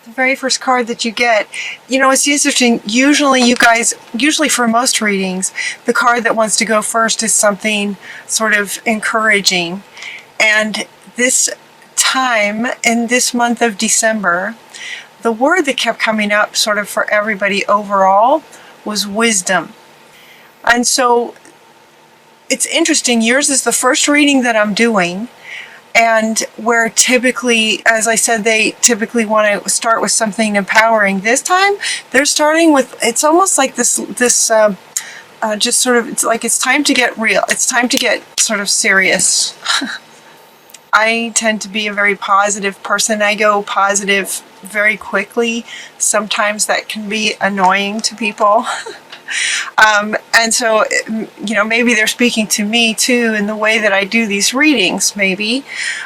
The very first card that you get, you know, it's interesting. Usually for most readings, the card that wants to go first is something sort of encouraging. And this time, in this month of December, the word that kept coming up sort of for everybody overall was wisdom. And so it's interesting. Yours is the first reading that I'm doing. And where typically, as I said, they typically want to start with something empowering. This time, they're starting with, it's almost like this just sort of, it's like it's time to get real. It's time to get sort of serious. I tend to be a very positive person. I go positive very quickly. Sometimes that can be annoying to people. And so, you know, maybe they're speaking to me too in the way that I do these readings, maybe.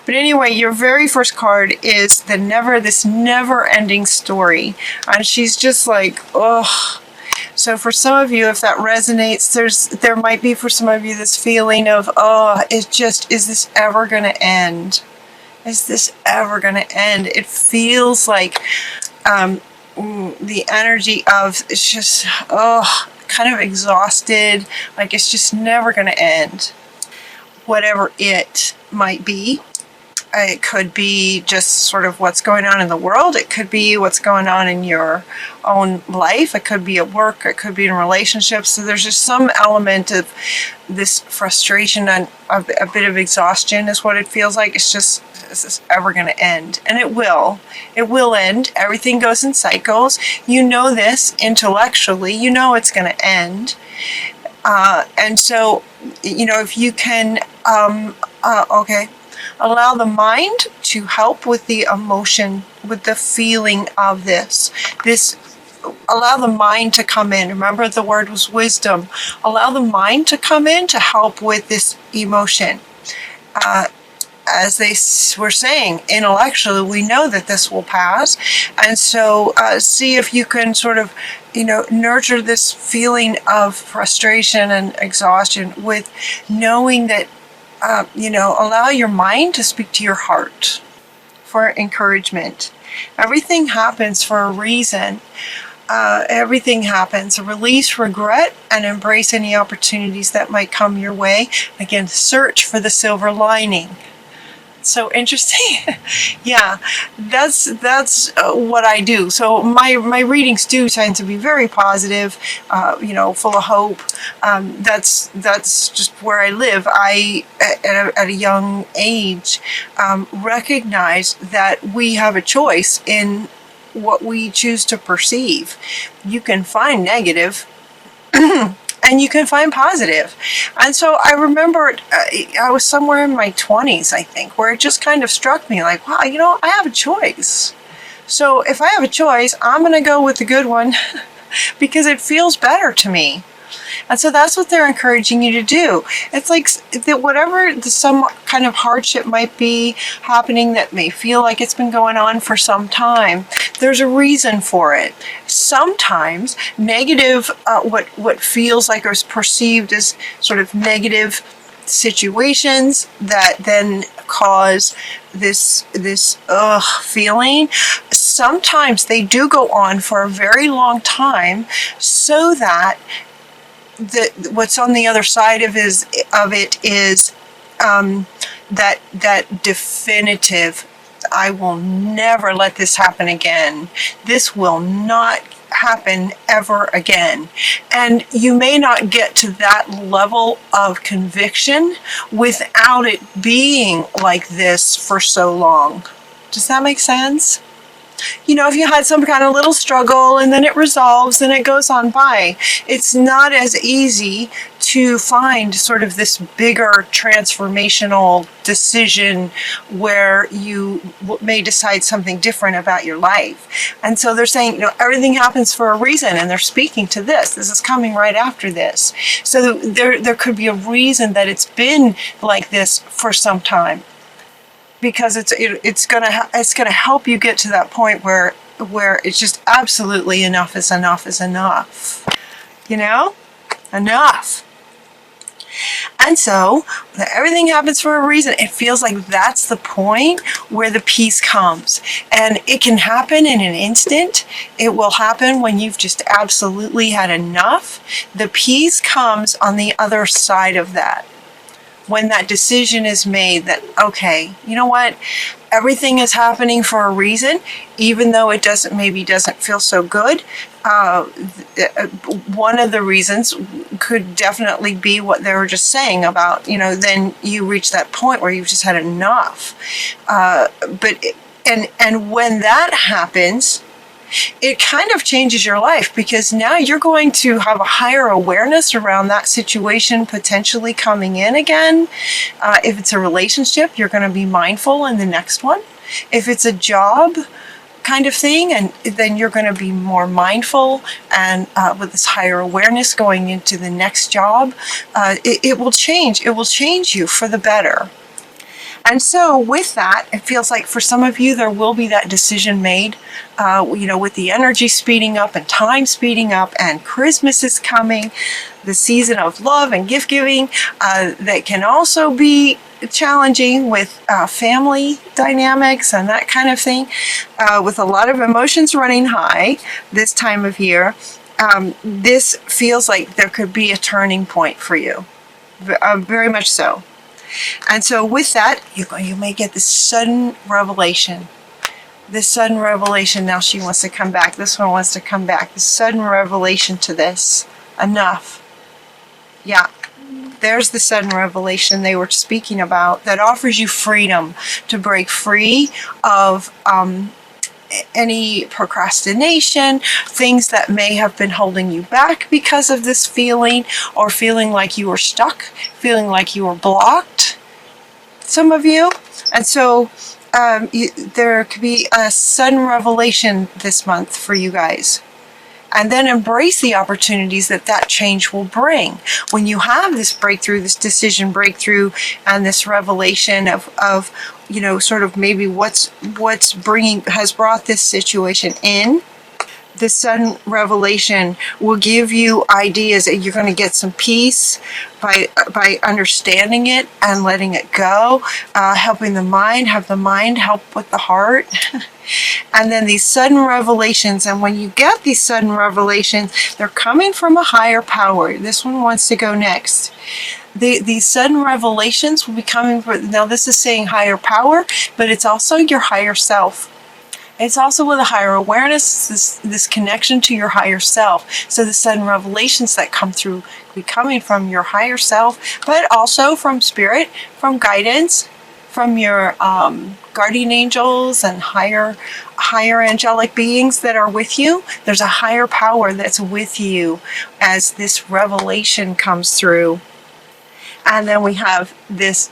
But anyway, your very first card is this never-ending story. And she's just like, oh. So for some of you, if that resonates, there might be for some of you this feeling of, oh, is this ever going to end? Is this ever going to end? It feels like the energy of, it's just, oh, kind of exhausted, like it's just never going to end. Whatever it might be. It could be just sort of what's going on in the world. It could be what's going on in your own life. It could be at work. It could be in relationships. So there's just some element of this frustration and a bit of exhaustion is what it feels like. It's just, is this ever going to end? And it will. It will end. Everything goes in cycles. You know this intellectually. You know it's going to end. And so, you know, if you can, allow the mind to help with the emotion, with the feeling of this. Allow the mind to come in. Remember, the word was wisdom. Allow the mind to come in to help with this emotion. As they were saying, intellectually, we know that this will pass. And so see if you can sort of, you know, nurture this feeling of frustration and exhaustion with knowing that, you know, allow your mind to speak to your heart for encouragement. Everything happens for a reason. Everything happens. Release regret and embrace any opportunities that might come your way. Again, search for the silver lining. So interesting. Yeah, that's what I do. So my readings do tend to be very positive, you know, full of hope. That's just where I live. I at a young age recognize that we have a choice in what we choose to perceive. You can find negative. And you can find positive. And so I remember I was somewhere in my 20s, I think, where it just kind of struck me like, wow, you know, I have a choice. So if I have a choice, I'm going to go with the good one because it feels better to me. And so that's what they're encouraging you to do. It's like that whatever some kind of hardship might be happening that may feel like it's been going on for some time, there's a reason for it. Sometimes negative, what feels like or is perceived as sort of negative situations that then cause this feeling, sometimes they do go on for a very long time so that what's on the other side of it is that definitive, I will never let this happen again. This will not happen ever again. And you may not get to that level of conviction without it being like this for so long. Does that make sense? You know, if you had some kind of little struggle and then it resolves and it goes on by, it's not as easy to find sort of this bigger transformational decision where you may decide something different about your life. And so they're saying, you know, everything happens for a reason, and they're speaking to this. This is coming right after this. So there could be a reason that it's been like this for some time. Because it's gonna help you get to that point where it's just absolutely enough is enough is enough. You know? Enough. And so everything happens for a reason. It feels like that's the point where the peace comes. And it can happen in an instant. It will happen when you've just absolutely had enough. The peace comes on the other side of that. When that decision is made that, okay, you know what? Everything is happening for a reason, even though it maybe doesn't feel so good. One of the reasons could definitely be what they were just saying about, then you reach that point where you've just had enough. And when that happens, it kind of changes your life, because now you're going to have a higher awareness around that situation potentially coming in again. If it's a relationship, you're going to be mindful in the next one. If it's a job kind of thing, and then you're going to be more mindful, and with this higher awareness going into the next job, it will change. It will change you for the better. And so with that, it feels like for some of you, there will be that decision made, with the energy speeding up and time speeding up, and Christmas is coming, the season of love and gift giving, that can also be challenging with family dynamics and that kind of thing, with a lot of emotions running high this time of year. This feels like there could be a turning point for you, very much so. And so with that, you may get this sudden revelation. This sudden revelation, now she wants to come back. This one wants to come back. This sudden revelation to this. Enough. Yeah. There's the sudden revelation they were speaking about that offers you freedom to break free of any procrastination, things that may have been holding you back because of this feeling, or feeling like you were stuck, feeling like you were blocked, some of you. And so there could be a sudden revelation this month for you guys. And then embrace the opportunities that change will bring. When you have this breakthrough, this decision breakthrough, and this revelation of sort of maybe what's has brought this situation in, this sudden revelation will give you ideas that you're going to get some peace by understanding it and letting it go, helping the mind, have the mind help with the heart. And then these sudden revelations, and when you get these sudden revelations, they're coming from a higher power. This one wants to go next. These sudden revelations will be coming from, now this is saying higher power, but it's also your higher self. It's also with a higher awareness, this connection to your higher self. So the sudden revelations that come through will be coming from your higher self, but also from spirit, from guidance, from your guardian angels and higher angelic beings that are with you. There's a higher power that's with you as this revelation comes through. And then we have this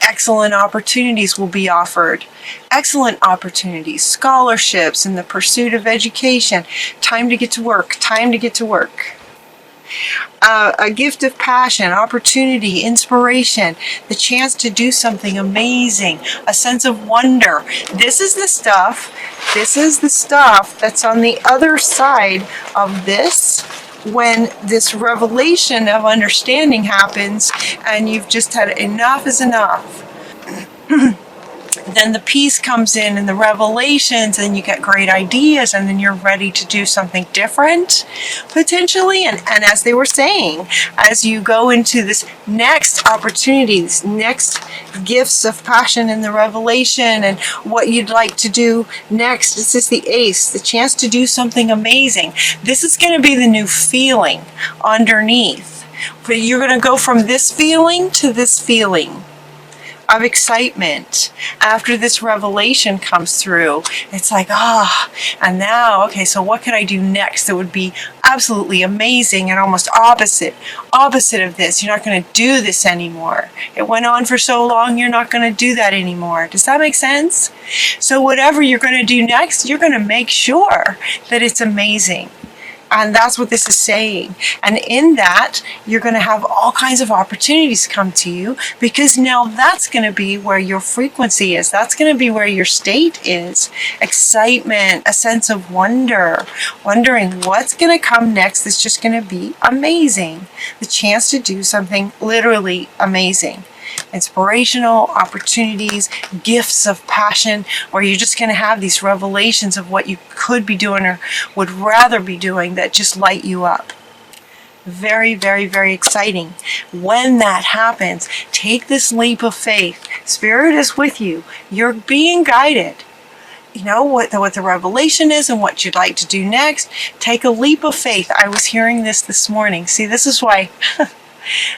excellent opportunities will be offered. Excellent opportunities, scholarships in the pursuit of education, time to get to work, a gift of passion, opportunity, inspiration, the chance to do something amazing, a sense of wonder. This is the stuff that's on the other side of this. When this revelation of understanding happens and you've just had enough is enough, then the peace comes in and the revelations, and you get great ideas, and then you're ready to do something different, potentially. And as they were saying, as you go into this next opportunity, this next gifts of passion in the revelation and what you'd like to do next, this is the ace, the chance to do something amazing. This is going to be the new feeling underneath. But you're going to go from this feeling to this feeling of excitement after this revelation comes through. It's like, and now, okay, so what could I do next that would be absolutely amazing and almost opposite of this? You're not going to do this anymore. It went on for so long, you're not going to do that anymore. Does that make sense? So whatever you're going to do next, you're going to make sure that it's amazing. And that's what this is saying. And in that, you're going to have all kinds of opportunities come to you, because now that's going to be where your frequency is. That's going to be where your state is. Excitement, a sense of wonder, wondering what's going to come next is just going to be amazing. The chance to do something literally amazing. Inspirational opportunities, gifts of passion, where you're just going to have these revelations of what you could be doing or would rather be doing that just light you up. Very, very, very exciting. When that happens, take this leap of faith. Spirit is with you. You're being guided. You know what the revelation is and what you'd like to do next. Take a leap of faith. I was hearing this morning. See, this is why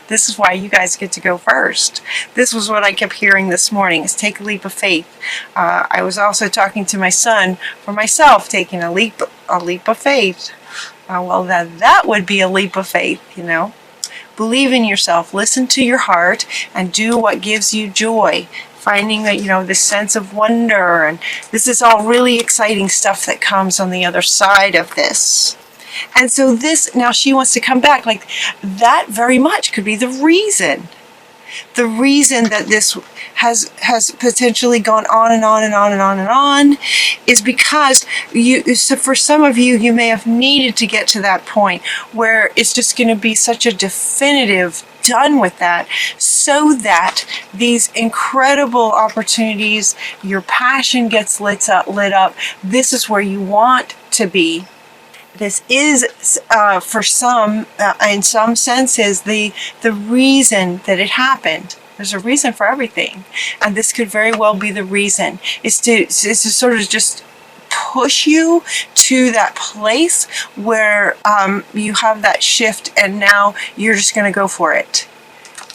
this is why you guys get to go first. This was what I kept hearing this morning, is take a leap of faith. I was also talking to my son for myself, taking a leap of faith. Well, that would be a leap of faith, you know. Believe in yourself, listen to your heart, and do what gives you joy. Finding that, you know, this sense of wonder, and this is all really exciting stuff that comes on the other side of this. And so this, now she wants to come back, like that very much could be the reason that this has potentially gone on and on and on and on and on, is because so for some of you, you may have needed to get to that point where it's just going to be such a definitive done with that, so that these incredible opportunities, your passion gets lit up. This is where you want to be. This is, for some, in some senses, the reason that it happened. There's a reason for everything, and this could very well be the reason. It's to sort of just push you to that place where you have that shift, and now you're just going to go for it.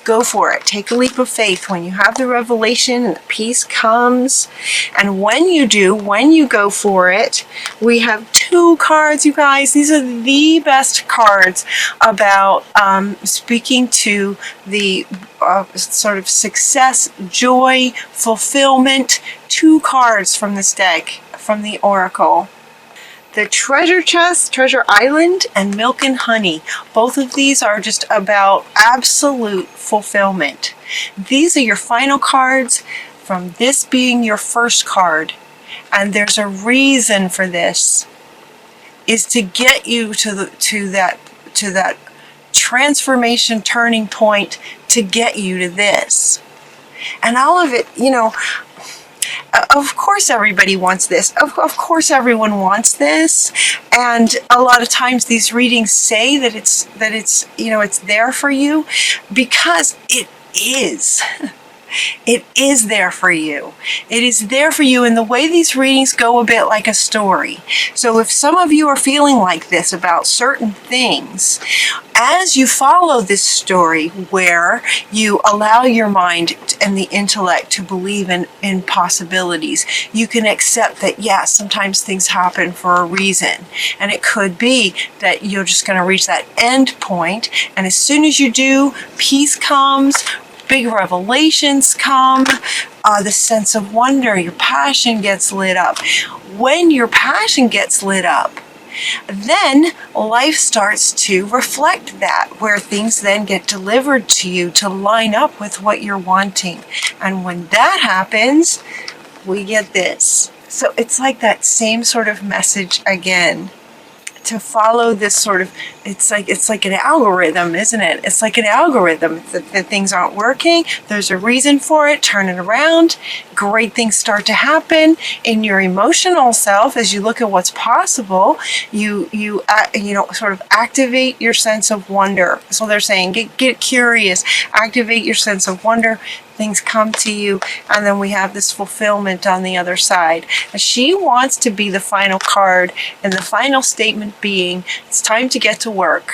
Go for it. Take a leap of faith. When you have the revelation and the peace comes, and when you do, when you go for it, we have 2 cards, you guys. These are the best cards about speaking to the sort of success, joy, fulfillment. 2 cards from this deck, from the Oracle. The Treasure Chest, Treasure Island, and Milk and Honey. Both of these are just about absolute fulfillment. These are your final cards, from this being your first card. And there's a reason for this, is to get you to that transformation turning point, to get you to this. And all of it, you know, of course everybody wants this. Of course everyone wants this. And a lot of times these readings say that it's you know, it's there for you, because it is. It is there for you. It is there for you. And the way these readings go, a bit like a story. So if some of you are feeling like this about certain things, as you follow this story where you allow your mind and the intellect to believe in possibilities, you can accept that, yes, sometimes things happen for a reason. And it could be that you're just going to reach that end point. And as soon as you do, peace comes, big revelations come, the sense of wonder, your passion gets lit up. When your passion gets lit up, then life starts to reflect that, where things then get delivered to you to line up with what you're wanting. And when that happens, we get this. So it's like that same sort of message again. To follow this sort of, it's like an algorithm, isn't it? It's like an algorithm. That things aren't working, there's a reason for it. Turn it around. Great things start to happen in your emotional self as you look at what's possible. You know, sort of activate your sense of wonder. So they're saying, get curious, activate your sense of wonder. Things come to you, and then we have this fulfillment on the other side. And she wants to be the final card, and the final statement being, it's time to get to work.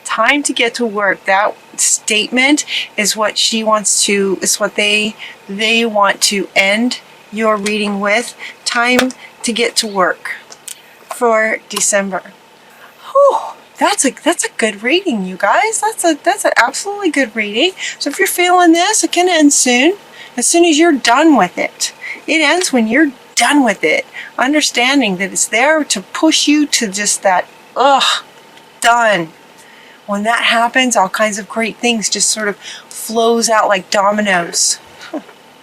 Time to get to work. That statement is what she wants to, is what they want to end your reading with. Time to get to work for December. Whew. That's a good reading, you guys. That's an absolutely good reading. So if you're feeling this, it can end soon. As soon as you're done with it. It ends when you're done with it. Understanding that it's there to push you to just that ugh, done. When that happens, all kinds of great things just sort of flows out like dominoes.